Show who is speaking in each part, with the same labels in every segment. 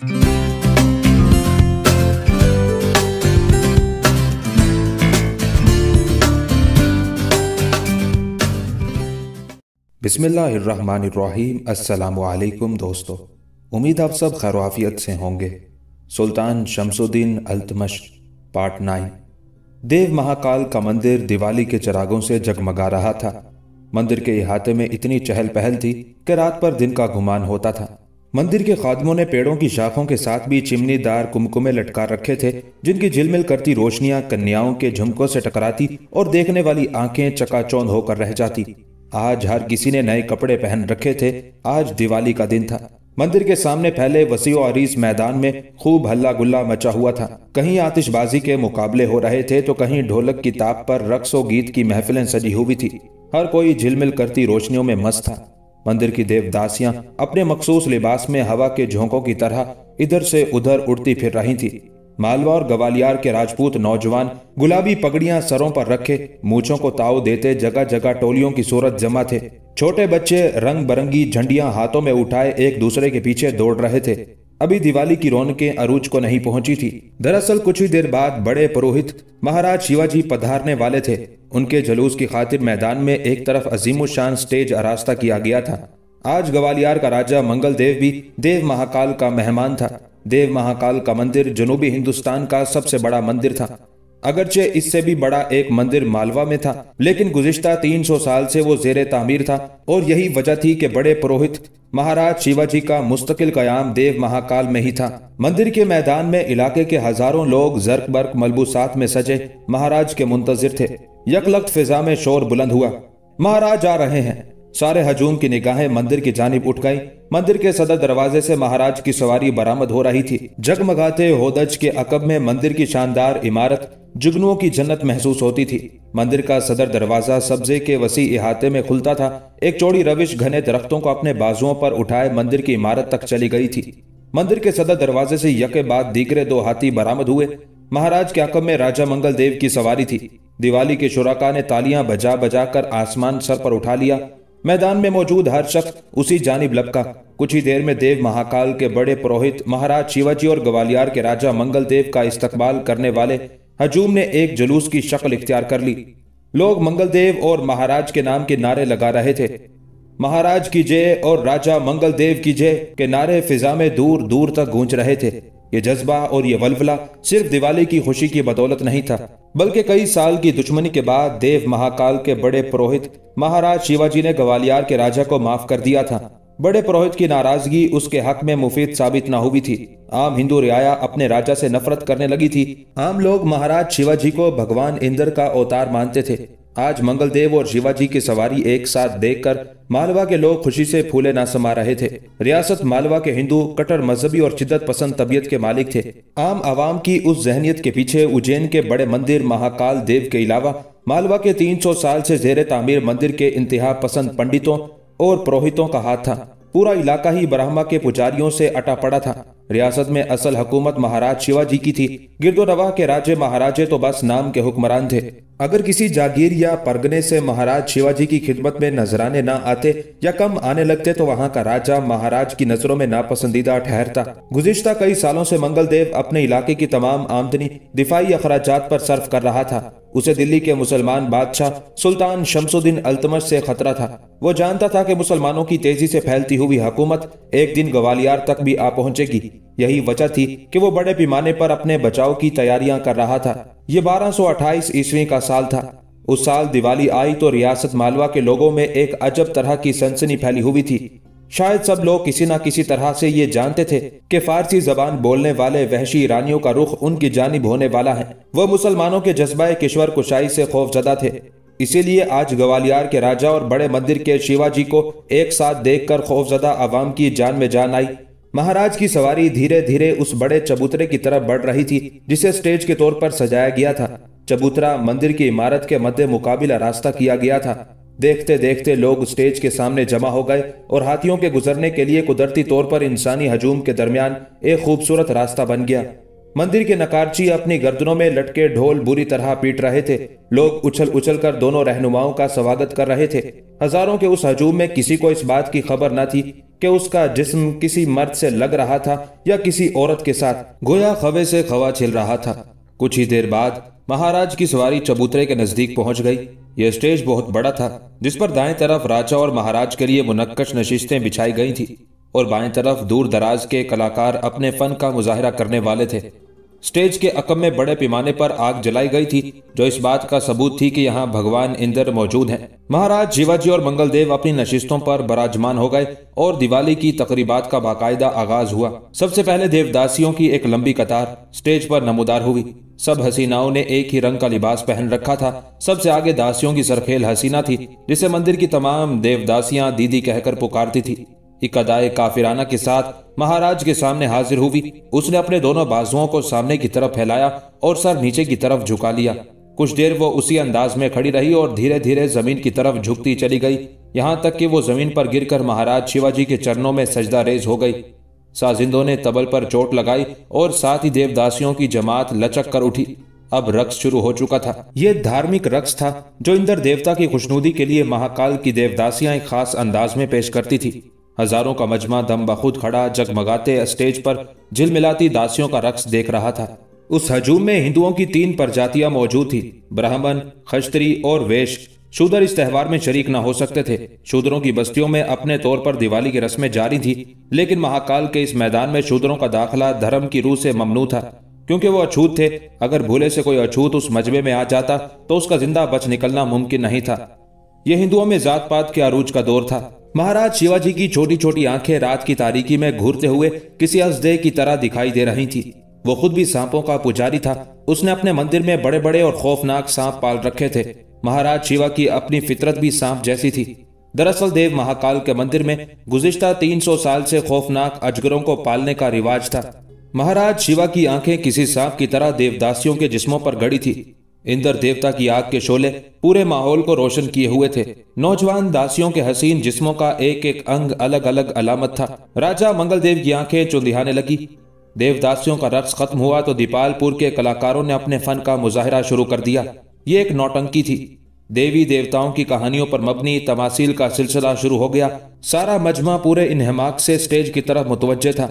Speaker 1: बिस्मिल्लाहिर्रहमानिर्रहीम। अस्सलामुअलैकुम दोस्तों, उम्मीद आप सब खैर से होंगे। सुल्तान शमसुद्दीन अल्तमश पार्ट 9। देव महाकाल का मंदिर दिवाली के चिरागों से जगमगा रहा था। मंदिर के इहाते में इतनी चहल पहल थी कि रात पर दिन का गुमान होता था। मंदिर के खादमों ने पेड़ों की शाखों के साथ भी चिमनीदार कुमकुमे लटका रखे थे, जिनकी झिलमिल करती रोशनियां कन्याओं के झुमकों से टकराती और देखने वाली आंखें चकाचौंध होकर रह जाती। आज हर किसी ने नए कपड़े पहन रखे थे। आज दिवाली का दिन था। मंदिर के सामने फैले वसीओ अरीज मैदान में खूब हल्ला गुल्ला मचा हुआ था। कहीं आतिशबाजी के मुकाबले हो रहे थे तो कहीं ढोलक की ताप पर रक्स व गीत की महफिलें सजी हुई थी। हर कोई झिलमिल करती रोशनियों में मस्त था। मंदिर की देवदासियां अपने मखसूस लिबास में हवा के झोंकों की तरह इधर से उधर उड़ती फिर रही थी। मालवा और ग्वालियर के राजपूत नौजवान गुलाबी पगड़ियां सरों पर रखे मूंछों को ताव देते जगह जगह टोलियों की सूरत जमा थे। छोटे बच्चे रंग बरंगी झंडियां हाथों में उठाए एक दूसरे के पीछे दौड़ रहे थे। अभी दिवाली की रौनकें अरूज को नहीं पहुंची थी। दरअसल कुछ ही देर बाद बड़े पुरोहित महाराज शिवाजी पधारने वाले थे। उनके जुलूस की खातिर मैदान में एक तरफ अजीमुशान स्टेज आरास्ता किया गया था। आज ग्वालियर का राजा मंगल देव भी देव महाकाल का मेहमान था। देव महाकाल का मंदिर जनूबी हिंदुस्तान का सबसे बड़ा मंदिर था। अगरचे इससे भी बड़ा एक मंदिर मालवा में था, लेकिन गुज़िश्ता 300 साल से वो जेरे तामीर था और यही वजह थी कि बड़े पुरोहित महाराज शिवाजी का मुस्तकिल कयाम देव महाकाल में ही था। मंदिर के मैदान में इलाके के हजारों लोग जर्क बर्क मलबूसात में सजे महाराज के मुंतजिर थे। यकलख्त फिजा में शोर बुलंद हुआ, महाराज आ रहे हैं। सारे हजूम की निगाहें मंदिर की जानिब उठ गईं। मंदिर के सदर दरवाजे से महाराज की सवारी बरामद हो रही थी। जगमगाते होदज के अकब में मंदिर की शानदार इमारत जुगनुओं की जन्नत महसूस होती थी। मंदिर का सदर दरवाजा सब्जे के वसी इहाते में खुलता था। एक चौड़ी रविश घने दरख्तों को अपने बाजुओं पर उठाए मंदिर की इमारत तक चली गई थी। मंदिर के सदर दरवाजे से यके बाद दीगरे 2 हाथी बरामद हुए। महाराज के अकब में राजा मंगल देव की सवारी थी। दिवाली के शुराका ने तालियां बजा बजा कर आसमान सर पर उठा लिया। मैदान में मौजूद हर शख्स उसी जानिब लपका। कुछ ही देर में देव महाकाल के बड़े पुरोहित महाराज शिवाजी और ग्वालियर के राजा मंगल देव का इस्तकबाल करने वाले हजूम ने एक जुलूस की शक्ल इख्तियार कर ली। लोग मंगल देव और महाराज के नाम के नारे लगा रहे थे। महाराज की जय और राजा मंगल देव की जय के नारे फिजा में दूर दूर तक गूंज रहे थे। ये जज्बा और ये वलवला सिर्फ दिवाली की खुशी की बदौलत नहीं था, बल्कि कई साल की दुश्मनी के बाद देव महाकाल के बड़े पुरोहित महाराज शिवाजी ने ग्वालियर के राजा को माफ कर दिया था। बड़े पुरोहित की नाराजगी उसके हक में मुफीद साबित न हुई थी। आम हिंदू रियाया अपने राजा से नफरत करने लगी थी। आम लोग महाराज शिवाजी को भगवान इंद्र का अवतार मानते थे। आज मंगल देव और शिवाजी की सवारी एक साथ देखकर मालवा के लोग खुशी से फूले ना समा रहे थे। रियासत मालवा के हिंदू कट्टर मजहबी और शिद्दत पसंद तबीयत के मालिक थे। आम आवाम की उस जहनियत के पीछे उज्जैन के बड़े मंदिर महाकाल देव के अलावा मालवा के 300 साल से जेरे तामीर मंदिर के इंतहा पसंद पंडितों और पुरोहितों का हाथ था। पूरा इलाका ही ब्रह्मा के पुजारियों से अटा पड़ा था। रियासत में असल हुकूमत महाराज शिवाजी की थी। गिरदो नवा के राजे महाराजे तो बस नाम के हुक्मरान थे। अगर किसी जागीर या परगने से महाराज शिवाजी की खिदमत में नजराने ना आते या कम आने लगते तो वहाँ का राजा महाराज की नजरों में नापसंदीदा ठहरता। गुज़िश्ता कई सालों से मंगल देव अपने इलाके की तमाम आमदनी दिफाई अखराजात पर सर्फ कर रहा था। उसे दिल्ली के मुसलमान बादशाह सुल्तान शमसुद्दीन अल्तमश से खतरा था। वो जानता था कि मुसलमानों की तेजी से फैलती हुई हुकूमत एक दिन ग्वालियर तक भी आ पहुंचेगी। यही वजह थी कि वो बड़े पैमाने पर अपने बचाव की तैयारियां कर रहा था। ये 1228 ईस्वी का साल था। उस साल दिवाली आई तो रियासत मालवा के लोगों में एक अजब तरह की सनसनी फैली हुई थी। शायद सब लोग किसी न किसी तरह से ये जानते थे कि फारसी जबान बोलने वाले वहशी ईरानियों का रुख उनकी जानिब होने वाला है। वह मुसलमानों के जज्बाए किश्वर कुशाई से खौफजदा थे। इसीलिए आज ग्वालियर के राजा और बड़े मंदिर के शिवाजी को एक साथ देखकर खौफजदा आवाम की जान में जान आई। महाराज की सवारी धीरे धीरे उस बड़े चबूतरे की तरफ बढ़ रही थी जिसे स्टेज के तौर पर सजाया गया था। चबूतरा मंदिर की इमारत के मध्य मुकाबिला रास्ता किया गया था। देखते देखते लोग स्टेज के सामने जमा हो गए और हाथियों के गुजरने के लिए कुदरती तौर पर इंसानी हजूम के दरमियान एक खूबसूरत रास्ता बन गया। मंदिर के नकारची अपनी गर्दनों में लटके ढोल बुरी तरह पीट रहे थे। लोग उछल उछल कर दोनों रहनुमाओं का स्वागत कर रहे थे। हजारों के उस हजूम में किसी को इस बात की खबर न थी कि उसका जिस्म किसी मर्द से लग रहा था या किसी औरत के साथ, गोया खवे से खवा छिल रहा था। कुछ ही देर बाद महाराज की सवारी चबूतरे के नजदीक पहुंच गई। यह स्टेज बहुत बड़ा था, जिस पर दाएं तरफ राजा और महाराज के लिए मुनक्कश नशिस्तें बिछाई गई थी और बाएं तरफ दूर दराज के कलाकार अपने फन का मुजाहिरा करने वाले थे। स्टेज के अकब में बड़े पैमाने पर आग जलाई गई थी, जो इस बात का सबूत थी कि यहाँ भगवान इंद्र मौजूद हैं। महाराज शिवाजी और मंगलदेव अपनी नशिस्तों पर बराजमान हो गए और दिवाली की तकरीबात का बाकायदा आगाज हुआ। सबसे पहले देवदासियों की एक लंबी कतार स्टेज पर नमूदार हुई। सब हसीनाओं ने एक ही रंग का लिबास पहन रखा था। सबसे आगे दासियों की सरखेल हसीना थी, जिसे मंदिर की तमाम देवदासियां दीदी कहकर पुकारती थी। एक अदाए काफिराना के साथ महाराज के सामने हाजिर हुई। उसने अपने दोनों बाजुओं को सामने की तरफ फैलाया और सर नीचे की तरफ झुका लिया। कुछ देर वो उसी अंदाज में खड़ी रही और धीरे धीरे जमीन की तरफ झुकती चली गई, यहां तक कि वो जमीन पर गिरकर महाराज शिवाजी के चरणों में सजदा रेज हो गई। साजिंदों ने तबल पर चोट लगाई और साथ ही देवदासियों की जमात लचक कर उठी। अब रक्स शुरू हो चुका था। यह धार्मिक रक्स था जो इंद्र देवता की खुशनुदी के लिए महाकाल की देवदासियां एक खास अंदाज में पेश करती थी। हजारों का मजमा दम बखुद खड़ा जगमगाते स्टेज पर झिलमिलाती दासियों का रक्स देख रहा था। उस हजूम में हिंदुओं की 3 प्रजातियां मौजूद थी, ब्राह्मण, क्षत्रिय और वैश्य। शूद्र इस त्योहार में शरीक न हो सकते थे। शूद्रों की बस्तियों में अपने तौर पर दिवाली की रस्में जारी थी, लेकिन महाकाल के इस मैदान में शूद्रों का दाखिला धर्म की रूह से ममनू था, क्योंकि वो अछूत थे। अगर भूले से कोई अछूत उस मजमे में आ जाता तो उसका जिंदा बच निकलना मुमकिन नहीं था। यह हिंदुओं में जात पात के अरूज का दौर था। महाराज शिवाजी की छोटी छोटी आंखें रात की तारीकी में घूरते हुए किसी अजदे की तरह दिखाई दे रही थी। वो खुद भी सांपों का पुजारी था। उसने अपने मंदिर में बड़े बड़े और खौफनाक सांप पाल रखे थे। महाराज शिवा की अपनी फितरत भी सांप जैसी थी। दरअसल देव महाकाल के मंदिर में गुज़िश्ता 300 साल से खौफनाक अजगरों को पालने का रिवाज था। महाराज शिवा की आंखें किसी सांप की तरह देवदासियों के जिस्मों पर गड़ी थी। इंद्र देवता की आग के शोले पूरे माहौल को रोशन किए हुए थे। नौजवान दासियों के हसीन जिस्मों का एक एक अंग अलग अलग अलामत था। राजा मंगलदेव की आंखें चुंधियाने लगी। देवदासियों का रक्स खत्म हुआ तो दीपालपुर के कलाकारों ने अपने फन का मुजाहिरा शुरू कर दिया। ये एक नौटंकी थी। देवी देवताओं की कहानियों पर मबनी तमासील का सिलसिला शुरू हो गया। सारा मजमा पूरे इन्हमाक से स्टेज की तरफ मुतवज्जे था।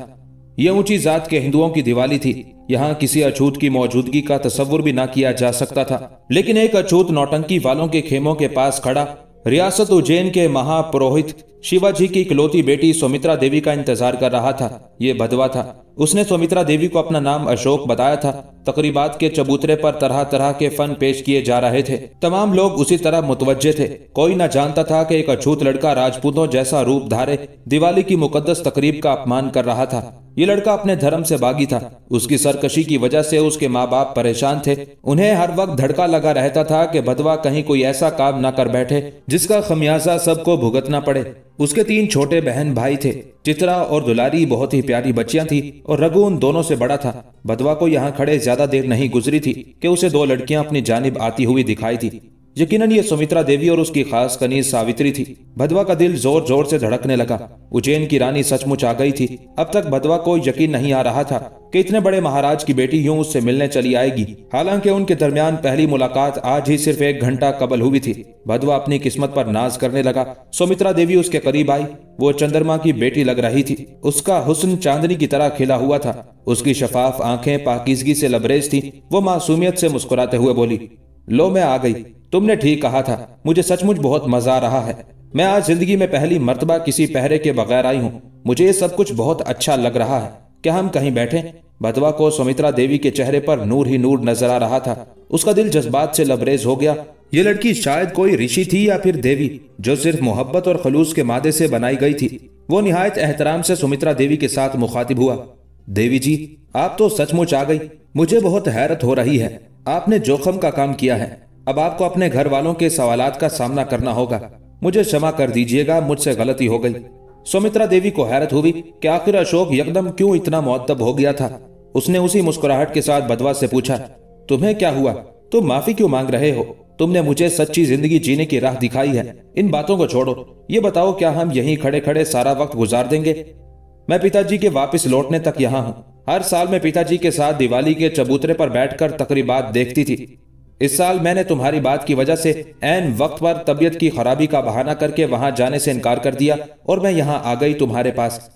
Speaker 1: यह ऊंची जात के हिंदुओं की दिवाली थी। यहाँ किसी अछूत की मौजूदगी का तस्वुर भी ना किया जा सकता था। लेकिन एक अछूत नौटंकी वालों के खेमों के पास खड़ा रियासत उज्जैन के महापुरोहित शिवाजी की इकलौती बेटी सुमित्रा देवी का इंतजार कर रहा था। ये भदवा था। उसने सुमित्रा देवी को अपना नाम अशोक बताया था। तकरीबात के चबूतरे पर तरह तरह के फन पेश किए जा रहे थे। तमाम लोग उसी तरह मुतवज्जे थे। कोई न जानता था कि एक अछूत लड़का राजपूतों जैसा रूप धारे दिवाली की मुकद्दस तकरीब का अपमान कर रहा था। ये लड़का अपने धर्म से बागी था। उसकी सरकशी की वजह से उसके माँ बाप परेशान थे। उन्हें हर वक्त धड़का लगा रहता था कि भदवा कहीं कोई ऐसा काम न कर बैठे जिसका खमियाजा सबको भुगतना पड़े। उसके 3 छोटे बहन भाई थे। चित्रा और दुलारी बहुत ही प्यारी बच्चियां थी और रघु उन दोनों से बड़ा था। भदवा को यहाँ खड़े ज्यादा देर नहीं गुजरी थी कि उसे 2 लड़कियां अपनी जानिब आती हुई दिखाई थी। यकीनन ये सुमित्रा देवी और उसकी खास कनीज सावित्री थी। भदवा का दिल जोर जोर से धड़कने लगा। उज्जैन की रानी सचमुच आ गई थी। अब तक भदवा को यकीन नहीं आ रहा था कि इतने बड़े महाराज की बेटी यूं उससे मिलने चली आएगी। हालांकि उनके दरमियान पहली मुलाकात आज ही सिर्फ 1 घंटा कबल हुई थी। भदवा अपनी किस्मत पर नाज करने लगा। सुमित्रा देवी उसके करीब आई। वो चंद्रमा की बेटी लग रही थी। उसका हुस्न चांदनी की तरह खिला हुआ था। उसकी शफाफ आंखें पाकीज़गी से लबरेज थी। वो मासूमियत से मुस्कुराते हुए बोली, लो मैं आ गई। तुमने ठीक कहा था। मुझे सचमुच बहुत मजा आ रहा है। मैं आज जिंदगी में पहली मर्तबा किसी पहरे के बगैर आई हूँ। मुझे ये सब कुछ बहुत अच्छा लग रहा है। क्या हम कहीं बैठे? भदवा को सुमित्रा देवी के चेहरे पर नूर ही नूर नजर आ रहा था। उसका दिल जज्बात से लबरेज हो गया। ये लड़की शायद कोई ऋषि थी या फिर देवी, जो सिर्फ मोहब्बत और खलूस के मादे से बनाई गई थी। वो निहायत एहतराम से सुमित्रा देवी के साथ मुखातिब हुआ। देवी जी, आप तो सचमुच आ गई। मुझे बहुत हैरत हो रही है। आपने जोखम का काम किया है। अब आपको अपने घर वालों के सवालात का सामना करना होगा। मुझे क्षमा कर दीजिएगा, मुझसे गलती हो गई। सुमित्रा देवी को हैरत हुई कि आखिर अशोक यकदम क्यों इतना मुअद्दब हो गया था। उसने उसी मुस्कुराहट के साथ भदवा से पूछा, तुम्हें क्या हुआ? तुम माफी क्यों मांग रहे हो? तुमने मुझे सच्ची जिंदगी जीने की राह दिखाई है। इन बातों को छोड़ो। ये बताओ, क्या हम यहीं खड़े खड़े सारा वक्त गुजार देंगे? मैं पिताजी के वापस लौटने तक यहाँ हूँ। हर साल मैं पिताजी के साथ दिवाली के चबूतरे पर बैठकर तकरीबात देखती थी। इस साल मैंने तुम्हारी बात की वजह से ऐन वक्त पर तबीयत की खराबी का बहाना करके वहां जाने से इनकार कर दिया और मैं यहां आ गई तुम्हारे पास।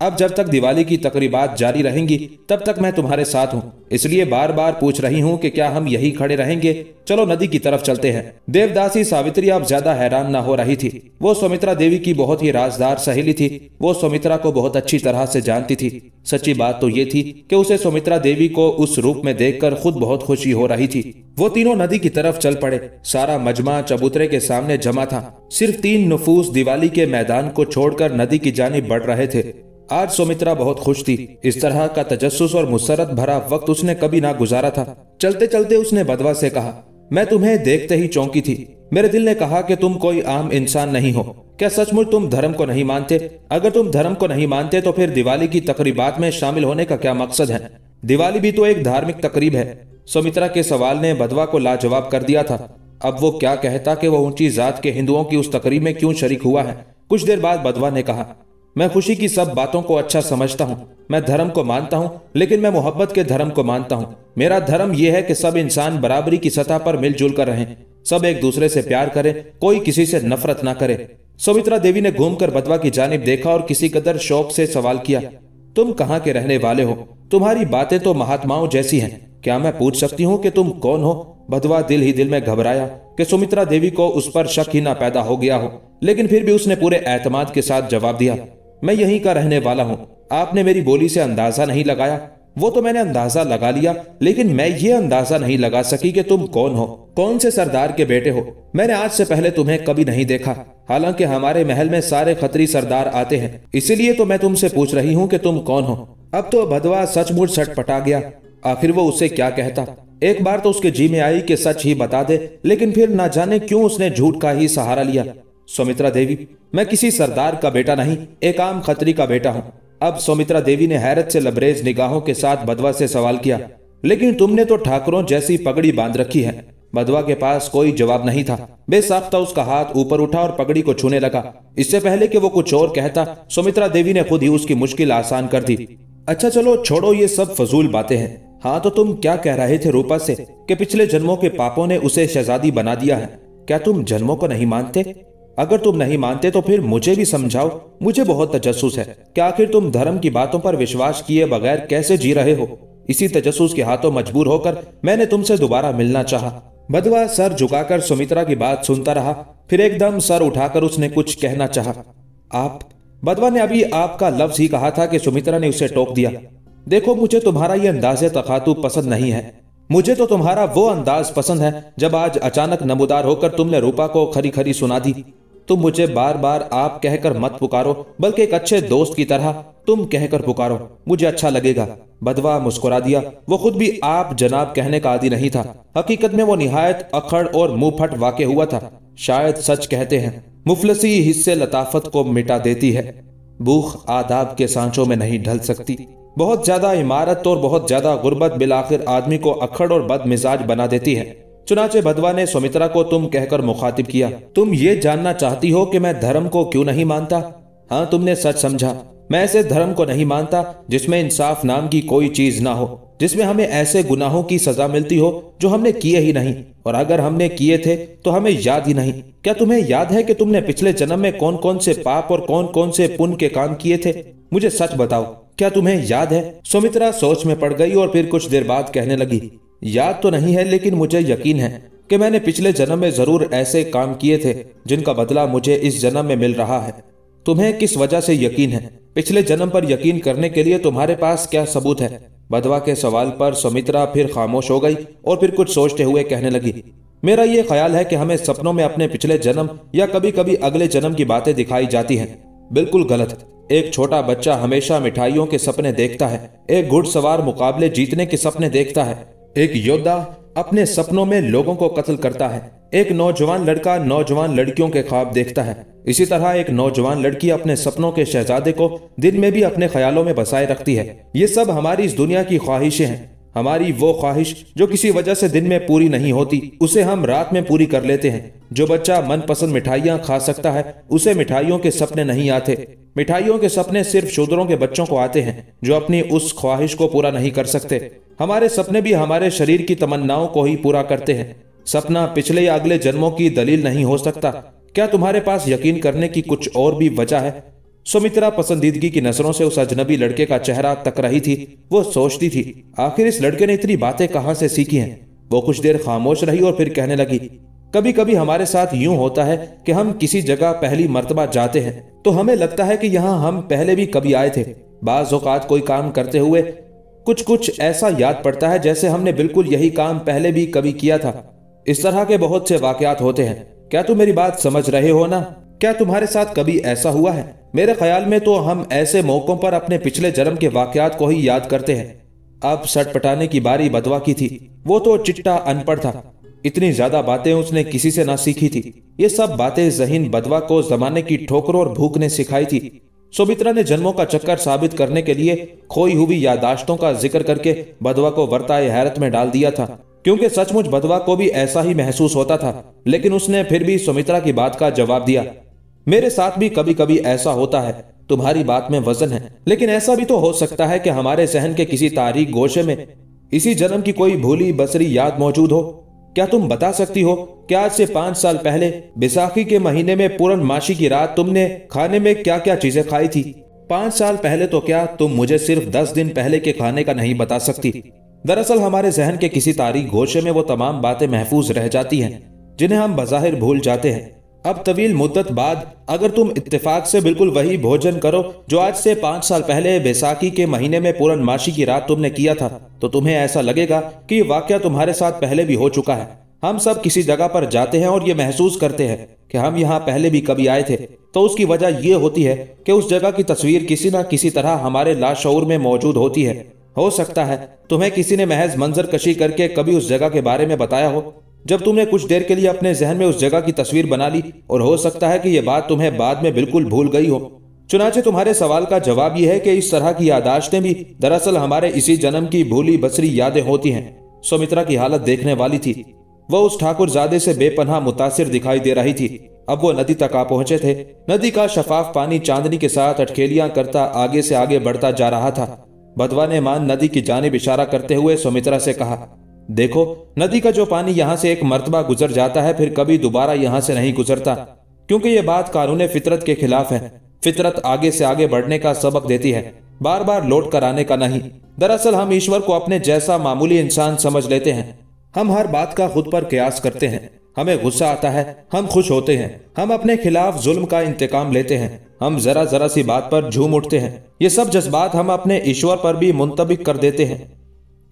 Speaker 1: अब जब तक दिवाली की तकरीबात जारी रहेंगी तब तक मैं तुम्हारे साथ हूँ, इसलिए बार बार पूछ रही हूँ कि क्या हम यही खड़े रहेंगे। चलो नदी की तरफ चलते हैं। देवदासी सावित्री अब ज्यादा हैरान न हो रही थी। वो सुमित्रा देवी की बहुत ही राजदार सहेली थी। वो सुमित्रा को बहुत अच्छी तरह से जानती थी। सच्ची बात तो ये थी कि उसे सुमित्रा देवी को उस रूप में देखकर खुद बहुत खुशी हो रही थी। वो तीनों नदी की तरफ चल पड़े। सारा मजमा चबूतरे के सामने जमा था। सिर्फ 3 नफूस दिवाली के मैदान को छोड़कर नदी की जानिब बढ़ रहे थे। आज सुमित्रा बहुत खुश थी। इस तरह का तजस्सुस और मुसरत भरा वक्त उसने कभी ना गुजारा था। चलते चलते उसने बदवा से कहा, मैं तुम्हें देखते ही चौंकी थी। मेरे दिल ने कहा कि तुम कोई आम इंसान नहीं हो। क्या सचमुच तुम धर्म को नहीं मानते? अगर तुम धर्म को नहीं मानते तो फिर दिवाली की तकरीबात में शामिल होने का क्या मकसद है? दिवाली भी तो एक धार्मिक तकरीब है। सुमित्रा के सवाल ने बदवा को लाजवाब कर दिया था। अब वो क्या कहता कि वो ऊंची जात के हिंदुओं की उस तकरीब में क्यों शरीक हुआ है। कुछ देर बाद बदवा ने कहा, मैं खुशी की सब बातों को अच्छा समझता हूँ। मैं धर्म को मानता हूँ, लेकिन मैं मोहब्बत के धर्म को मानता हूँ। मेरा धर्म यह है कि सब इंसान बराबरी की सतह पर मिलजुल कर रहें, सब एक दूसरे से प्यार करें, कोई किसी से नफरत ना करे। सुमित्रा देवी ने घूमकर बदवा की जानिब देखा और किसी कदर शौक से सवाल किया, तुम कहाँ के रहने वाले हो? तुम्हारी बातें तो महात्माओं जैसी हैं। क्या मैं पूछ सकती हूँ कि तुम कौन हो? बदवा दिल ही दिल में घबराया कि सुमित्रा देवी को उस पर शक ही ना पैदा हो गया हो, लेकिन फिर भी उसने पूरे एतमाद के साथ जवाब दिया, मैं यहीं का रहने वाला हूँ। आपने मेरी बोली से अंदाजा नहीं लगाया। वो तो मैंने अंदाजा लगा लिया, लेकिन मैं ये अंदाजा नहीं लगा सकी कि तुम कौन हो, कौन से सरदार के बेटे हो। मैंने आज से पहले तुम्हें कभी नहीं देखा। हालांकि हमारे महल में सारे खत्री सरदार आते हैं, इसीलिए तो मैं तुमसे पूछ रही हूँ कि तुम कौन हो। अब तो बदवा सचमुच सटपटा गया। आखिर वो उसे क्या कहता। एक बार तो उसके जी में आई कि सच ही बता दे, लेकिन फिर ना जाने क्यों उसने झूठ का ही सहारा लिया। सुमित्रा देवी, मैं किसी सरदार का बेटा नहीं, एक आम खत्री का बेटा हूँ। अब सुमित्रा देवी ने हैरत से लबरेज निगाहों के साथ बदवा से सवाल किया, लेकिन तुमने तो ठाकुरों जैसी पगड़ी बांध रखी है। बदवा के पास कोई जवाब नहीं था। बेसाख्ता उसका हाथ ऊपर उठा और पगड़ी को छूने लगा। इससे पहले कि वो कुछ और कहता, सुमित्रा देवी ने खुद ही उसकी मुश्किल आसान कर दी। अच्छा चलो छोड़ो ये सब फजूल बातें हैं। हाँ तो तुम क्या कह रहे थे रूपा से कि पिछले जन्मों के पापों ने उसे शहजादी बना दिया है? क्या तुम जन्मों को नहीं मानते? अगर तुम नहीं मानते तो फिर मुझे भी समझाओ। मुझे बहुत तजस्सुस है कि आखिर तुम धर्म की बातों पर विश्वास किए बगैर कैसे जी रहे हो। इसी तजस्सुस के हाथों मजबूर होकर मैंने तुमसे दोबारा मिलना चाहा। बदवा सर झुकाकर सुमित्रा की बात सुनता रहा। फिर एकदम सर उठाकर उसने कुछ कहना चाहा। आप? बदवा ने अभी आपका लफ्ज ही कहा था कि सुमित्रा ने उसे टोक दिया। देखो मुझे तुम्हारा ये अंदाज़े तखातुब पसंद नहीं है। मुझे तो तुम्हारा वो अंदाज पसंद है जब आज अचानक नमूदार होकर तुमने रूपा को खरी खरी सुना दी। तुम मुझे बार बार आप कहकर मत पुकारो, बल्कि एक अच्छे दोस्त की तरह तुम कहकर पुकारो, मुझे अच्छा लगेगा। बदवा मुस्कुरा दिया। वो खुद भी आप जनाब कहने का आदी नहीं था। हकीकत में वो निहायत अखड़ और मुंह फट वाक़े हुआ था। शायद सच कहते हैं, मुफलसी हिस्से लताफत को मिटा देती है। भूख आदाब के सांचों में नहीं ढल सकती। बहुत ज्यादा इमारत और बहुत ज्यादा गुर्बत बिलाखिर आदमी को अखड़ और बदमिजाज बना देती है। चुनाचे बदवा ने सुमित्रा को तुम कहकर मुखातिब किया। तुम ये जानना चाहती हो कि मैं धर्म को क्यों नहीं मानता? हाँ तुमने सच समझा। मैं ऐसे धर्म को नहीं मानता जिसमें इंसाफ नाम की कोई चीज ना हो, जिसमें हमें ऐसे गुनाहों की सजा मिलती हो जो हमने किए ही नहीं, और अगर हमने किए थे तो हमें याद ही नहीं। क्या तुम्हें याद है कि तुमने पिछले जन्म में कौन कौन से पाप और कौन कौन से पुण्य के काम किए थे? मुझे सच बताओ, क्या तुम्हें याद है? सुमित्रा सोच में पड़ गई और फिर कुछ देर बाद कहने लगी, याद तो नहीं है, लेकिन मुझे यकीन है कि मैंने पिछले जन्म में जरूर ऐसे काम किए थे जिनका बदला मुझे इस जन्म में मिल रहा है। तुम्हें किस वजह से यकीन है? पिछले जन्म पर यकीन करने के लिए तुम्हारे पास क्या सबूत है? बदवा के सवाल पर सुमित्रा फिर खामोश हो गई और फिर कुछ सोचते हुए कहने लगी, मेरा ये ख्याल है कि हमें सपनों में अपने पिछले जन्म या कभी कभी अगले जन्म की बातें दिखाई जाती हैं। बिल्कुल गलत। एक छोटा बच्चा हमेशा मिठाइयों के सपने देखता है, एक घुड़सवार मुकाबले जीतने के सपने देखता है, एक योद्धा अपने सपनों में लोगों को कत्ल करता है, एक नौजवान लड़का नौजवान लड़कियों के ख्वाब देखता है। इसी तरह एक नौजवान लड़की अपने सपनों के शहजादे को दिन में भी अपने ख्यालों में बसाए रखती है। ये सब हमारी इस दुनिया की ख्वाहिशें हैं। हमारी वो ख्वाहिश जो किसी वजह से दिन में पूरी नहीं होती, उसे हम रात में पूरी कर लेते हैं। जो बच्चा मनपसंद मिठाइयाँ खा सकता है, उसे मिठाइयों के सपने नहीं आते। मिठाइयों के सपने सिर्फ शूद्रों के बच्चों को आते हैं जो अपनी उस ख्वाहिश को पूरा नहीं कर सकते। हमारे सपने भी हमारे शरीर की तमन्नाओं को ही पूरा करते हैं। सपना पिछले या अगले जन्मों की दलील नहीं हो सकता। क्या तुम्हारे पास यकीन करने की कुछ और भी वजह है? सुमित्रा पसंदीदगी की नजरों से उस अजनबी लड़के का चेहरा तक रही थी। वो सोचती थी, आखिर इस लड़के ने इतनी बातें कहां से सीखी हैं। वो कुछ देर खामोश रही और फिर कहने लगी, कभी कभी हमारे साथ यूं होता है कि हम किसी जगह पहली मर्तबा जाते हैं तो हमें लगता है कि यहाँ हम पहले भी कभी आए थे। बाज़ औक़ात कोई काम करते हुए कुछ ऐसा याद पड़ता है जैसे हमने बिल्कुल यही काम पहले भी कभी किया था। इस तरह के बहुत से वाकयात होते हैं। क्या तुम मेरी बात समझ रहे हो ना? क्या तुम्हारे साथ कभी ऐसा हुआ है? मेरे ख्याल में तो हम ऐसे मौकों पर अपने पिछले जन्म के वाकयात को ही याद करते हैं। अब सटपटाने की बारी बदवा की थी। वो तो चिट्टा अनपढ़ था। इतनी ज्यादा बातें उसने किसी से ना सीखी थी। ये सब बातें ज़हीन बदवा को जमाने की ठोकरों और भूख ने सिखाई थी। सुमित्रा ने जन्मों का चक्कर साबित करने के लिए खोई हुई यादाश्तों का जिक्र करके बदवा को वर्ताए हैरत में डाल दिया था, क्योंकि सचमुच बदवा को भी ऐसा ही महसूस होता था। लेकिन उसने फिर भी सुमित्रा की बात का जवाब दिया, मेरे साथ भी कभी कभी ऐसा होता है। तुम्हारी बात में वजन है, लेकिन ऐसा भी तो हो सकता है कि हमारे जहन के किसी तारीख गोशे में इसी जन्म की कोई भूली बसरी याद मौजूद हो। क्या तुम बता सकती हो कि आज से 5 साल पहले बैसाखी के महीने में पूर्णमासी की रात तुमने खाने में क्या क्या चीजें खाई थी? 5 साल पहले तो क्या, तुम मुझे सिर्फ 10 दिन पहले के खाने का नहीं बता सकती? दरअसल हमारे जहन के किसी तारीख गोशे में वो तमाम बातें महफूज रह जाती हैं जिन्हें हम बज़ाहिर भूल जाते हैं। अब तवील मुद्दत बाद अगर तुम इत्तेफाक से बिल्कुल वही भोजन करो जो आज से 5 साल पहले बैसाखी के महीने में पूर्णमासी की रात तुमने किया था, तो तुम्हें ऐसा लगेगा कि ये वाकया तुम्हारे साथ पहले भी हो चुका है। हम सब किसी जगह पर जाते हैं और ये महसूस करते हैं कि हम यहाँ पहले भी कभी आए थे, तो उसकी वजह यह होती है कि उस जगह की तस्वीर किसी न किसी तरह हमारे लाशऊर में मौजूद होती है। हो सकता है तुम्हें किसी ने महज मंजर कशी करके कभी उस जगह के बारे में बताया हो, जब तुमने कुछ देर के लिए अपने जहन में उस जगह की तस्वीर बना ली, और हो सकता है कि यह बात तुम्हें बाद में बिल्कुल भूल गई हो। चुनाचे तुम्हारे सवाल का जवाब यह है कि इस तरह की यादाश्तें भी दरअसल हमारे इसी जन्म की भूली बसरी यादें होती हैं। सुमित्रा की हालत देखने वाली थी। वह उस ठाकुरजादे से बेपनाह मुतासिर दिखाई दे रही थी। अब वो नदी तक आ पहुंचे थे। नदी का शफाफ पानी चांदनी के साथ अटखेलियां करता आगे से आगे बढ़ता जा रहा था। बदवा ने मान नदी की जानिब इशारा करते हुए सुमित्रा से कहा, देखो, नदी का जो पानी यहाँ से एक मर्तबा गुजर जाता है फिर कभी दोबारा यहाँ से नहीं गुजरता, क्योंकि ये बात कानून फितरत के खिलाफ है। फितरत आगे से आगे बढ़ने का सबक देती है, बार बार लौट कर आने का नहीं। दरअसल हम ईश्वर को अपने जैसा मामूली इंसान समझ लेते हैं। हम हर बात का खुद पर कयास करते हैं। हमें गुस्सा आता है, हम खुश होते हैं। हम अपने खिलाफ जुल्म का इंतकाम लेते हैं। हम जरा जरा सी बात पर झूम उठते हैं। ये सब जज्बात हम अपने ईश्वर पर भी मुंतबिक कर देते हैं।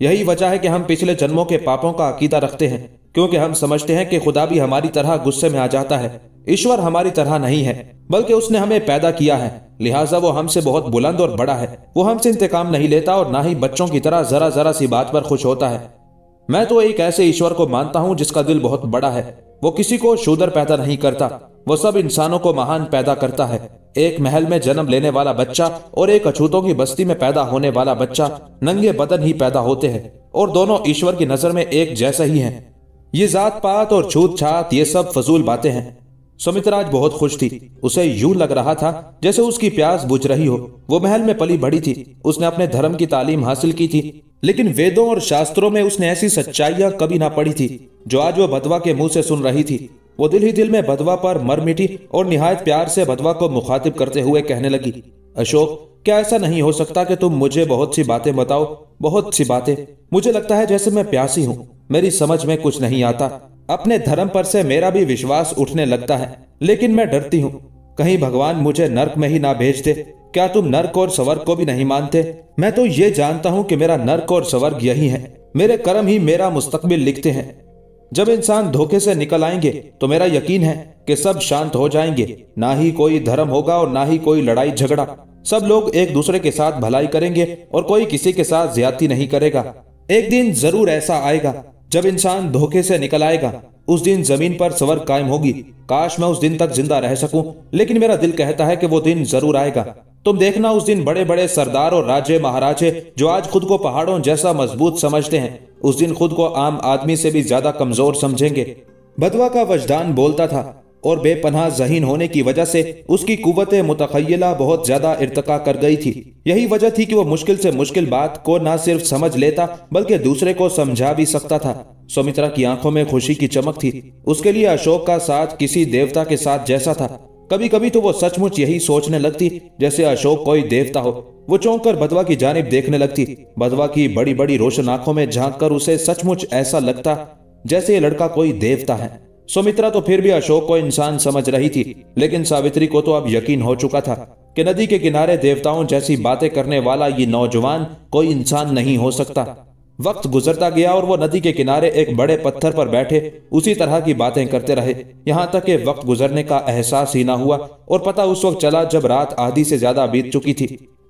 Speaker 1: यही वजह है कि हम पिछले जन्मों के पापों का अकीदा रखते हैं, क्योंकि हम समझते हैं कि खुदा भी हमारी तरह गुस्से में आ जाता है। ईश्वर हमारी तरह नहीं है, बल्कि उसने हमें पैदा किया है, लिहाजा वो हमसे बहुत बुलंद और बड़ा है। वो हमसे इंतकाम नहीं लेता और ना ही बच्चों की तरह जरा जरा सी बात पर खुश होता है। मैं तो एक ऐसे ईश्वर को मानता हूँ जिसका दिल बहुत बड़ा है। वो किसी को शूदर पैदा नहीं करता, वो सब इंसानों को महान पैदा करता है। एक महल में जन्म लेने वाला बच्चा और एक अछूतों की बस्ती में पैदा होने वाला बच्चा नंगे बदन ही पैदा होते हैं, और दोनों ईश्वर की नजर में एक जैसे ही हैं। ये जात पात और छूत छात ये सब फजूल बातें हैं। सुमित्रा आज बहुत खुश थी। उसे यूं लग रहा था जैसे उसकी प्यास बुझ रही हो। वो महल में पली बढ़ी थी, उसने अपने धर्म की तालीम हासिल की थी, लेकिन वेदों और शास्त्रों में उसने ऐसी सच्चाइयां कभी ना पढ़ी थी जो आज वो बदवा के मुंह से सुन रही थी। वो दिल ही दिल में बदवा पर मर मिटी और निहायत प्यार से बदवा को मुखातिब करते हुए कहने लगी, अशोक, क्या ऐसा नहीं हो सकता कि तुम मुझे बहुत सी बातें बताओ? बहुत सी बातें। मुझे लगता है जैसे मैं प्यासी हूँ, मेरी समझ में कुछ नहीं आता। अपने धर्म पर से मेरा भी विश्वास उठने लगता है, लेकिन मैं डरती हूँ कहीं भगवान मुझे नर्क में ही ना भेज दे। क्या तुम नर्क और स्वर्ग को भी नहीं मानते? मैं तो ये जानता हूँ कि मेरा नर्क और स्वर्ग यही है। मेरे कर्म ही मेरा मुस्तकबिल लिखते हैं। जब इंसान धोखे से निकल आएंगे तो मेरा यकीन है कि सब शांत हो जाएंगे। ना ही कोई धर्म होगा और ना ही कोई लड़ाई झगड़ा। सब लोग एक दूसरे के साथ भलाई करेंगे और कोई किसी के साथ ज्यादती नहीं करेगा। एक दिन जरूर ऐसा आएगा जब इंसान धोखे से निकल आएगा। उस दिन जमीन पर स्वर्ग कायम होगी। काश मैं उस दिन तक जिंदा रह सकूं, लेकिन मेरा दिल कहता है कि वो दिन जरूर आएगा। तुम देखना उस दिन बड़े बड़े सरदार और राजे महाराजे जो आज खुद को पहाड़ों जैसा मजबूत समझते हैं, उस दिन खुद को आम आदमी से भी ज्यादा कमजोर समझेंगे। बदवा का वजदान बोलता था और बेपनाह ज़हीन होने की वजह से उसकी कुव्वते मुतखय्यला बहुत ज्यादा इर्तका कर गई थी। यही वजह थी कि वो मुश्किल से मुश्किल बात को न सिर्फ समझ लेता बल्कि दूसरे को समझा भी सकता था। सुमित्रा की आंखों में खुशी की चमक थी। उसके लिए अशोक का साथ किसी देवता के साथ जैसा था। कभी कभी तो वो सचमुच यही सोचने लगती जैसे अशोक कोई देवता हो। वो चौंक कर बदवा की जानिब देखने लगती। बदवा की बड़ी बड़ी रोशन आंखों में झांक कर उसे सचमुच ऐसा लगता जैसे ये लड़का कोई देवता है। सुमित्रा तो फिर भी अशोक को इंसान समझ रही थी, लेकिन सावित्री को तो अब यकीन हो चुका था कि नदी के किनारे देवताओं जैसी बातें करने वाला ये नौजवान कोई इंसान नहीं हो सकता। वक्त गुजरता गया और वो नदी के किनारे एक बड़े पत्थर पर बैठे उसी तरह की बातें करते रहे, यहाँ तक कि वक्त गुजरने का एहसास ही ना हुआ और पता उस वक्त चला जब रात आधी से ज्यादा बीत चुकी थी।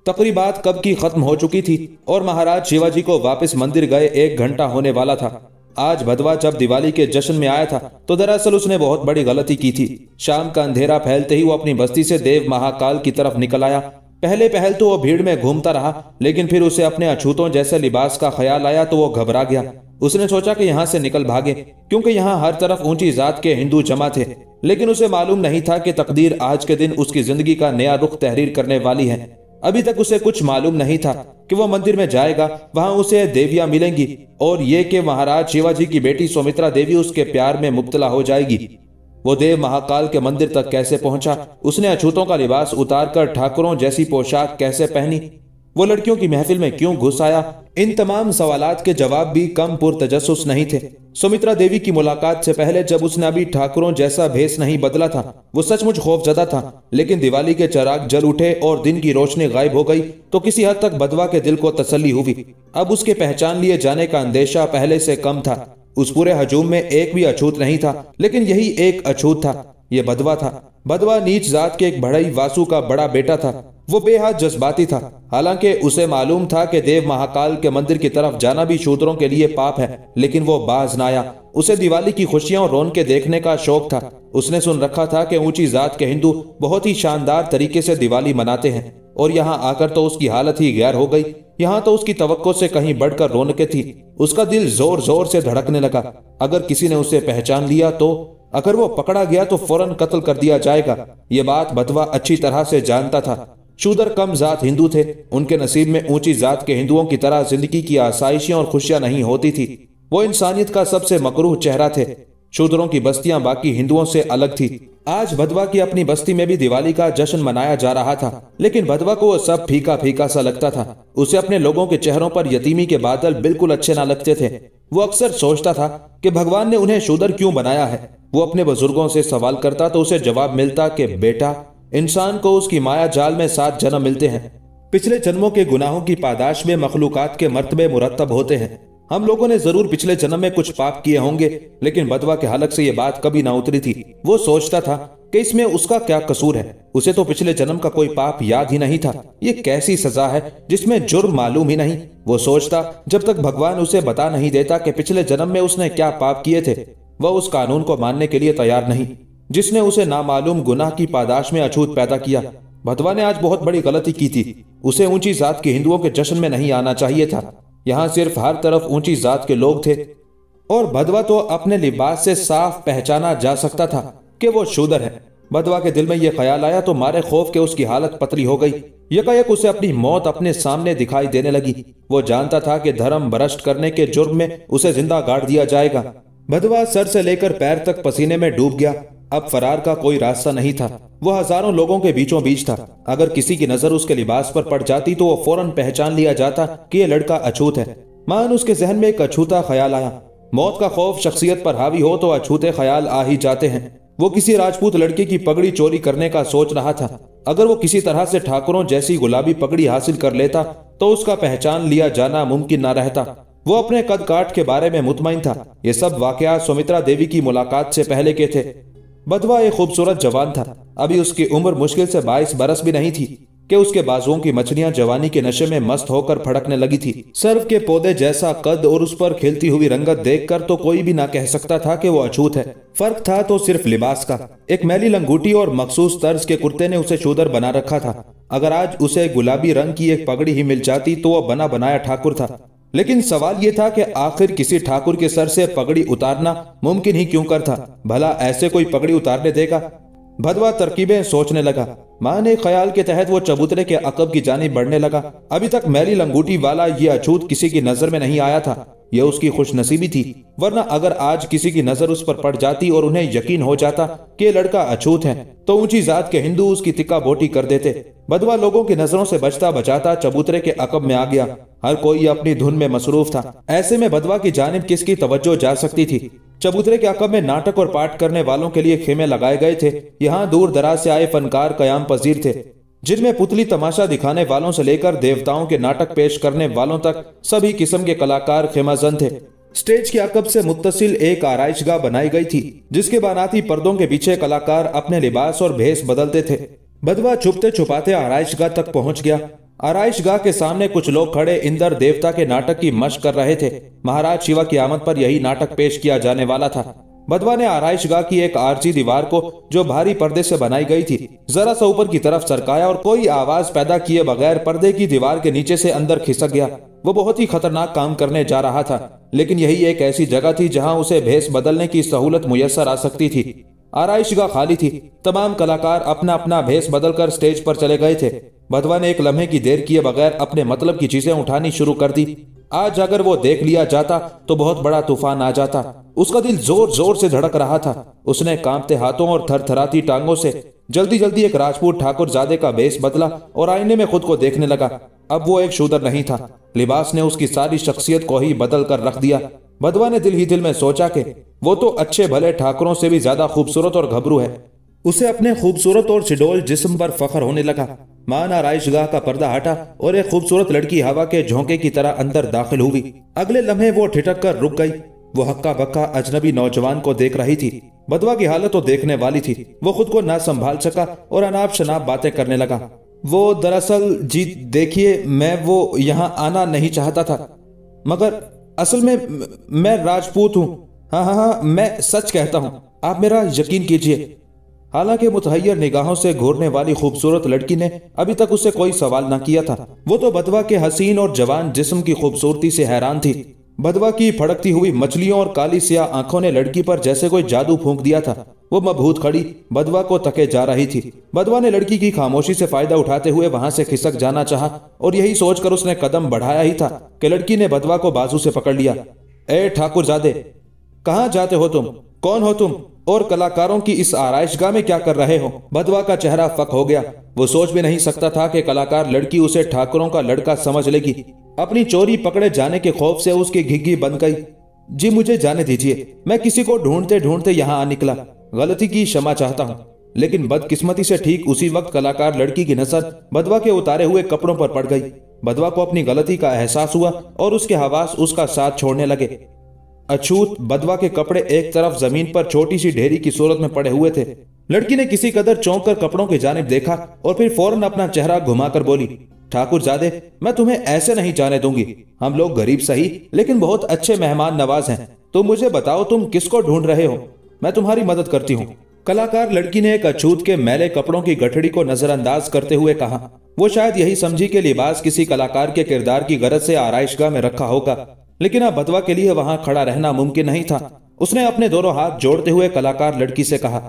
Speaker 1: तकरीबात कब की खत्म हो चुकी थी और महाराज शिवाजी को वापस मंदिर गए 1 घंटा होने वाला था। आज बदवा जब दिवाली के जश्न में आया था तो दरअसल उसने बहुत बड़ी गलती की थी। शाम का अंधेरा फैलते ही वो अपनी बस्ती से देव महाकाल की तरफ निकल आया। पहल तो वो भीड़ में घूमता रहा, लेकिन फिर उसे अपने अछूतों जैसे लिबास का ख्याल आया तो वो घबरा गया। उसने सोचा कि यहाँ से निकल भागे, क्योंकि यहाँ हर तरफ ऊंची जात के हिंदू जमा थे। लेकिन उसे मालूम नहीं था कि तकदीर आज के दिन उसकी जिंदगी का नया रुख तहरीर करने वाली है। अभी तक उसे कुछ मालूम नहीं था कि वो मंदिर में जाएगा, वहां उसे देवियां मिलेंगी और ये कि महाराज शिवाजी की बेटी सुमित्रा देवी उसके प्यार में मुब्तला हो जाएगी। वो देव महाकाल के मंदिर तक कैसे पहुंचा, उसने अछूतों का लिबास उतारकर ठाकुरों जैसी पोशाक कैसे पहनी, वो लड़कियों की महफिल में क्यों घुस आया, इन तमाम सवालात के जवाब भी कम पुरतजस्सुस नहीं थे। सुमित्रा देवी की मुलाकात से पहले जब उसने अभी ठाकुरों जैसा भेष नहीं बदला था, वो सचमुच खौफजदा था। लेकिन दिवाली के चिराग जल उठे और दिन की रोशनी गायब हो गई तो किसी हद तक बदवा के दिल को तसल्ली हुई। अब उसके पहचान लिए जाने का अंदेशा पहले से कम था। उस पूरे हजूम में एक भी अछूत नहीं था, लेकिन यही एक अछूत था, ये बदवा था। बदवा नीच जात के एक बढ़ई वासु का बड़ा बेटा था। वो बेहद जज्बाती था। हालांकि उसे मालूम था कि देव महाकाल के मंदिर की तरफ जाना भी शूद्रों के लिए पाप है, लेकिन वो बाज न आया। उसे दिवाली की खुशियां और रौनकें देखने का शौक था। उसने सुन रखा था कि ऊंची जात के हिंदू बहुत ही शानदार तरीके से दिवाली मनाते हैं और यहाँ आकर तो उसकी हालत ही गैर हो गई। यहाँ तो उसकी तवक्को से कहीं बढ़कर रौनकें थी। उसका दिल जोर जोर से धड़कने लगा। अगर किसी ने उसे पहचान लिया तो, अगर वो पकड़ा गया तो फौरन कत्ल कर दिया जाएगा। ये बात बदवा अच्छी तरह से जानता था। शूदर कम जात हिंदू थे, उनके नसीब में ऊंची जात के हिंदुओं की तरह जिंदगी की आसाइशें और खुशियां नहीं होती थी। वो इंसानियत का सबसे मकरूह चेहरा थे। शूदरों की बस्तियां बाकी हिंदुओं से अलग थी। आज बदवा की अपनी बस्ती में भी दिवाली का जश्न मनाया जा रहा था, लेकिन बदवा को वो सब फीका फीका सा लगता था। उसे अपने लोगों के चेहरों पर यतीमी के बादल बिल्कुल अच्छे ना लगते थे। वो अक्सर सोचता था कि भगवान ने उन्हें शूदर क्यों बनाया है। वो अपने बुजुर्गों से सवाल करता तो उसे जवाब मिलता कि बेटा, इंसान को उसकी माया जाल में 7 जन्म मिलते हैं। पिछले जन्मों के गुनाहों की पादाश में मखलूकात के मर्तबे मुरत्तब होते हैं। हम लोगों ने जरूर पिछले जन्म में कुछ पाप किए होंगे, लेकिन बदवा के हलक से ये बात कभी ना उतरी थी। वो सोचता था कि इसमें उसका क्या कसूर है। उसे तो पिछले जन्म का कोई पाप याद ही नहीं था। ये कैसी सजा है जिसमें जुर्म मालूम ही नहीं। वो सोचता जब तक भगवान उसे बता नहीं देता कि पिछले जन्म में उसने क्या पाप किए थे, वह उस कानून को मानने के लिए तैयार नहीं जिसने उसे नामालूम गुनाह की पादाश में अछूत पैदा किया। बदवा ने आज बहुत बड़ी गलती की थी। उसे ऊंची जात के हिंदुओं के जश्न में नहीं आना चाहिए था। यहाँ सिर्फ हर तरफ ऊंची जात के लोग थे और बदवा तो अपने लिबास से साफ पहचाना जा सकता था कि वो शूदर है। बदवा के दिल में यह ख्याल आया तो मारे खौफ के उसकी हालत पतली हो गई। यकायक उसे अपनी मौत अपने सामने दिखाई देने लगी। वो जानता था कि धर्म भ्रष्ट करने के जुर्म में उसे जिंदा गाड़ दिया जाएगा। बदवा सर से लेकर पैर तक पसीने में डूब गया। अब फरार का कोई रास्ता नहीं था। वो हजारों लोगों के बीचों बीच था। अगर किसी की नजर उसके लिबास पर पड़ जाती तो वो फौरन पहचान लिया जाता कि ये लड़का अछूत है। मान उसके जहन में एक अछूता ख्याल आया। मौत का खौफ शख्सियत पर हावी हो तो अछूते ख्याल आ ही जाते हैं। वो किसी राजपूत लड़के की पगड़ी चोरी करने का सोच रहा था। अगर वो किसी तरह से ठाकुरों जैसी गुलाबी पगड़ी हासिल कर लेता तो उसका पहचान लिया जाना मुमकिन न रहता। वो अपने कद काठ के बारे में मुतमईन था। ये सब वाकया सुमित्रा देवी की मुलाकात से पहले के थे। बदवा एक खूबसूरत जवान था। अभी उसकी उम्र मुश्किल से 22 बरस भी नहीं थी। कि उसके बाजुओं की मछलियां जवानी के नशे में मस्त होकर फड़कने लगी थी। सर्व के पौधे जैसा कद और उस पर खिलती हुई रंगत देखकर तो कोई भी ना कह सकता था कि वो अछूत है। फर्क था तो सिर्फ लिबास का। एक मैली लंगूटी और मखसूस तर्ज के कुर्ते ने उसे शूदर बना रखा था। अगर आज उसे गुलाबी रंग की एक पगड़ी ही मिल जाती तो वह बना बनाया ठाकुर था। लेकिन सवाल यह था कि आखिर किसी ठाकुर के सर से पगड़ी उतारना मुमकिन ही क्यों कर था। भला ऐसे कोई पगड़ी उतारने देगा? भदवा तरकीबें सोचने लगा। माने ख्याल के तहत वो चबूतरे के अकब की जानिब बढ़ने लगा। अभी तक मैली लंगूटी वाला ये अछूत किसी की नजर में नहीं आया था। यह उसकी खुशनसीबी थी, वरना अगर आज किसी की नजर उस पर पड़ जाती और उन्हें यकीन हो जाता कि लड़का अछूत है तो ऊंची जात के हिंदू उसकी तिक्का बोटी कर देते। बदवा लोगों की नजरों से बचता बचाता चबूतरे के अकब में आ गया। हर कोई अपनी धुन में मसरूफ था। ऐसे में बदवा की जानिब किसकी तवज्जो जा सकती थी? चबूतरे के अकब में नाटक और पाठ करने वालों के लिए खेमे लगाए गए थे। यहाँ दूर दराज से आए फनकार कयाम पजीर थे, जिनमें पुतली तमाशा दिखाने वालों से लेकर देवताओं के नाटक पेश करने वालों तक सभी किस्म के कलाकार खेमाजन थे। स्टेज के अकब से मुत्तसिल एक आराइशगाह बनाई गई थी, जिसके बानाती पर्दों के पीछे कलाकार अपने लिबास और भेस बदलते थे। बदवा छुपते छुपाते आराइशगाह तक पहुंच गया। आराइशगाह के सामने कुछ लोग खड़े इंद्र देवता के नाटक की मशक कर रहे थे। महाराज शिवा की आमद पर यही नाटक पेश किया जाने वाला था। बदवा ने आराइशगाह की एक आरजी दीवार को, जो भारी पर्दे से बनाई गई थी, जरा सा ऊपर की तरफ सरकाया और कोई आवाज पैदा किए बगैर पर्दे की दीवार के नीचे से अंदर खिसक गया। वो बहुत ही खतरनाक काम करने जा रहा था, लेकिन यही एक ऐसी जगह थी जहां उसे भेस बदलने की सहूलत मुयस्सर आ सकती थी। आराइशगाह खाली थी। तमाम कलाकार अपना अपना भेस बदलकर स्टेज पर चले गए थे। बदवा ने एक लम्हे की देर किए बगैर अपने मतलब की चीजें उठानी शुरू कर दी। आज अगर वो देख लिया जाता तो बहुत बड़ा तूफान आ जाता। उसका दिल जोर जोर से धड़क रहा था। उसने कांपते हाथों और थरथराती टांगों से जल्दी जल्दी एक राजपूत ठाकुर जादे का भेस बदला और आईने में खुद को देखने लगा। अब वो एक शूदर नहीं था। लिबास ने उसकी सारी शख्सियत को ही बदल कर रख दिया। बदवा ने दिल ही दिल में सोचा कि वो तो अच्छे भले ठाकुरों से भी ज्यादा खूबसूरत और घबरू है। उसे अपने खूबसूरत और चिडोल जिस्म पर फख्र होने लगा। मान आराइशगाह का पर्दा हटा और एक खूबसूरत लड़की हवा के झोंके की तरह अंदर दाखिल हुई। अगले लम्हे वो ठिठक कर रुक गई। वो हक्का बक्का अजनबी नौजवान को देख रही थी। बदवा की हालत तो देखने वाली थी। वो खुद को ना संभाल सका और अनाप शनाप बातें करने लगा। वो दरअसल जी देखिए, मैं वो यहाँ आना नहीं चाहता था, मगर असल में मैं राजपूत हूँ। हाँ हाँ हाँ, मैं सच कहता हूँ, आप मेरा यकीन कीजिए। हालांकि मुतहय्यर निगाहों से घूरने वाली खूबसूरत लड़की ने अभी तक उससे कोई सवाल न किया था। वो तो बदवा के हसीन और जवान जिस्म की खूबसूरती से हैरान थी। बदवा की फड़कती हुई मछलियों और काली सियाह आंखों ने लड़की पर जैसे कोई जादू फूंक दिया था। वो मबहूत खड़ी बदवा को तके जा रही थी। बदवा ने लड़की की खामोशी से फायदा उठाते हुए वहां से खिसक जाना चाहा और यही सोचकर उसने कदम बढ़ाया ही था कि लड़की ने बदवा को बाजू से पकड़ लिया। ए ठाकुरजादे, कहाँ जाते हो तुम? कौन हो तुम? और कलाकारों की इस आराइशगाह में क्या कर रहे हो? बदवा का चेहरा फक हो गया। वो सोच भी नहीं सकता था कि कलाकार लड़की उसे ठाकुरों का लड़का समझ लेगी। अपनी चोरी पकड़े जाने के खौफ से उसकी घिघी बंद गई। जी मुझे जाने दीजिए, मैं किसी को ढूंढते ढूंढते यहाँ आ निकला। गलती की क्षमा चाहता हूँ। लेकिन बदकिस्मती से ठीक उसी वक्त कलाकार लड़की की नजर बदवा के उतारे हुए कपड़ों पर पड़ गई। बदवा को अपनी गलती का एहसास हुआ और उसके हवास उसका साथ छोड़ने लगे। अछूत बदवा के कपड़े एक तरफ जमीन पर छोटी सी ढेरी की सूरत में पड़े हुए थे। लड़की ने किसी कदर चौंक कर कपड़ों की जानिब देखा और फिर फौरन अपना चेहरा घुमाकर बोली, ठाकुरजादे, मैं तुम्हें ऐसे नहीं जाने दूंगी। हम लोग गरीब सही लेकिन बहुत अच्छे मेहमान नवाज हैं। तो मुझे बताओ तुम किसको ढूंढ रहे हो? मैं तुम्हारी मदद करती हूँ। कलाकार लड़की ने एक अछूत के मैले कपड़ों की गठड़ी को नजरअंदाज करते हुए कहा। वो शायद यही समझी कि लिबास किसी कलाकार के किरदार की गरज से आराइशगाह में रखा होगा, लेकिन अब बदवा के लिए वहां खड़ा रहना मुमकिन नहीं था। उसने अपने दोनों हाथ जोड़ते हुए कलाकार लड़की से कहा,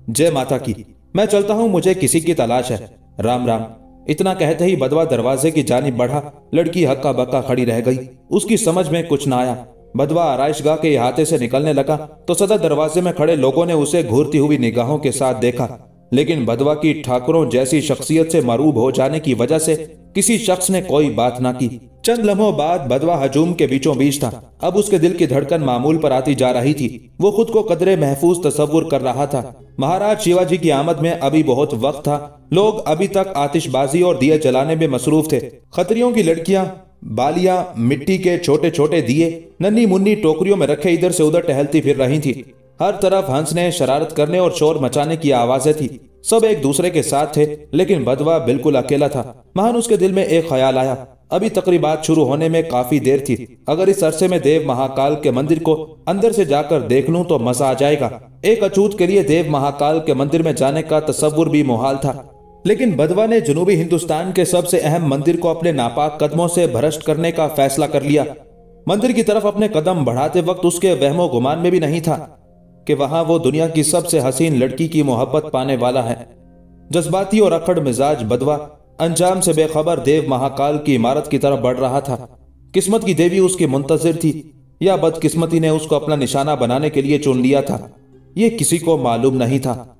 Speaker 1: जय माता की, मैं चलता हूं, मुझे किसी की तलाश है। राम राम। इतना कहते ही बदवा दरवाजे की जानिब बढ़ा। लड़की हक्का बक्का खड़ी रह गई। उसकी समझ में कुछ न आया। बदवा आराइशगाह के इहाते से निकलने लगा तो सदर दरवाजे में खड़े लोगों ने उसे घूरती हुई निगाहों के साथ देखा, लेकिन बदवा की ठाकुरों जैसी शख्सियत से मरूब हो जाने की वजह से किसी शख्स ने कोई बात ना की। चंद लम्हों बाद बदवा हजूम के बीचों बीच था। अब उसके दिल की धड़कन मामूल पर आती जा रही थी। वो खुद को कदरे महफूज तस्वुर कर रहा था। महाराज शिवाजी की आमद में अभी बहुत वक्त था। लोग अभी तक आतिशबाजी और दिए जलाने में मसरूफ थे। खत्रियों की लड़कियां बालियां मिट्टी के छोटे छोटे दिए नन्ही मुन्नी टोकरियों में रखे इधर से उधर टहलती फिर रही थी। हर तरफ हंसने, शरारत करने और शोर मचाने की आवाजें थी। सब एक दूसरे के साथ थे, लेकिन बदवा बिल्कुल अकेला था। महान उसके दिल में एक ख्याल आया। अभी तकरीबात शुरू होने में काफी देर थी। अगर इस अरसे में देव महाकाल के मंदिर को अंदर से जाकर देख लूं तो मजा आ जाएगा। एक अछूत के लिए देव महाकाल के मंदिर में जाने का तस्वुर भी मुहाल था। लेकिन बदवा ने जनूबी हिंदुस्तान के सबसे अहम मंदिर को अपने नापाक कदमों से भ्रष्ट करने का फैसला कर लिया। मंदिर की तरफ अपने कदम बढ़ाते वक्त उसके वहमो गुमान में भी नहीं था कि वहां वो दुनिया की सबसे हसीन लड़की की मोहब्बत पाने वाला है। जज्बाती और अकड़ मिजाज बदवा अंजाम से बेखबर देव महाकाल की इमारत की तरफ बढ़ रहा था। किस्मत की देवी उसकी मुंतजिर थी या बदकिस्मती ने उसको अपना निशाना बनाने के लिए चुन लिया था, ये किसी को मालूम नहीं था।